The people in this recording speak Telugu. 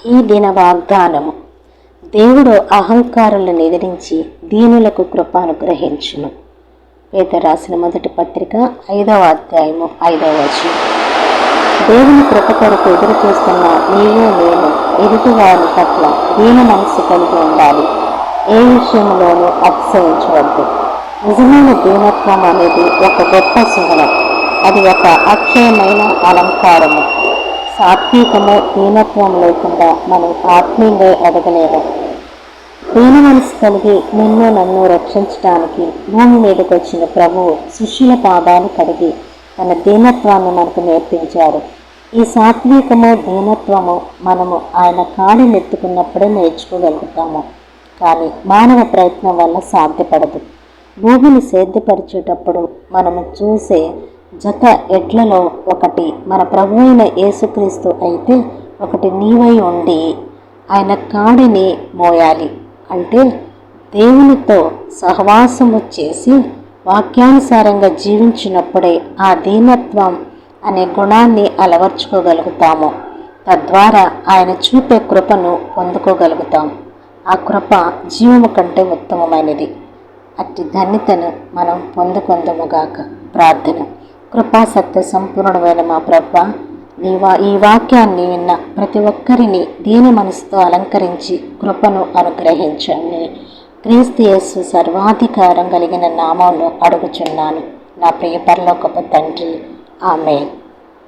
ఈ దిన వాగ్దానము. దేవుడు అహంకారులను ఎదిరించి దీనులకు కృప అనుగ్రహించును. పేతురు రాసిన మొదటి పత్రిక 5వ అధ్యాయము 5వ వచనం. దేవుని కృప కొరకు ఎదురు చూస్తున్న నీవు నేను ఎదుటి వారి పట్ల దీన మనస్సు కలిగి ఉండాలి. ఏ విషయంలోనూ అతిశయించవద్దు. నిజమైన దీనత్వం అనేది ఒక గొప్ప సుగుణం. అది ఒక అక్షయమైన అలంకారము. సాత్వికము దీనత్వం లేకుండా మనం ఆత్మీయంగా ఎదగలేము. దీన మనసు కలిగి నిన్ను నన్ను రక్షించడానికి భూమి మీదకి వచ్చిన ప్రభువు శిష్యుల పాదాలు కడిగి తన దీనత్వాన్ని మనకు నేర్పించారు. ఈ సాత్వికము దీనత్వము మనము ఆయన కాడిని ఎత్తుకున్నప్పుడే నేర్చుకోగలుగుతాము. కానీ మానవ ప్రయత్నం వల్ల సాధ్యపడదు. భూమిని సేద్యపరిచేటప్పుడు మనము చూసే జత ఎడ్లలో ఒకటి మన ప్రభు అయిన యేసుక్రీస్తు అయితే ఒకటి నీవై ఉండి ఆయన కాడిని మోయాలి. అంటే దేవునితో సహవాసము చేసి వాక్యానుసారంగా జీవించినప్పుడే ఆ దీనత్వం అనే గుణాన్ని అలవర్చుకోగలుగుతాము. తద్వారా ఆయన చూపే కృపను పొందుకోగలుగుతాము. ఆ కృప జీవము కంటే ఉత్తమమైనది. అట్టి ధన్యతను మనం పొందుకొందుముగాక. ప్రార్థన. కృపాసక్త సంపూర్ణమైన మా ప్రభువా, ఈ వాక్యాన్ని విన్న ప్రతి ఒక్కరిని దీన మనసుతో అలంకరించి కృపను అనుగ్రహించండి. క్రీస్తు యేసు సర్వాధికారం కలిగిన నామంలో అడుగుచున్నాను నా ప్రియ పరలోకపు తండ్రి. ఆమేన్.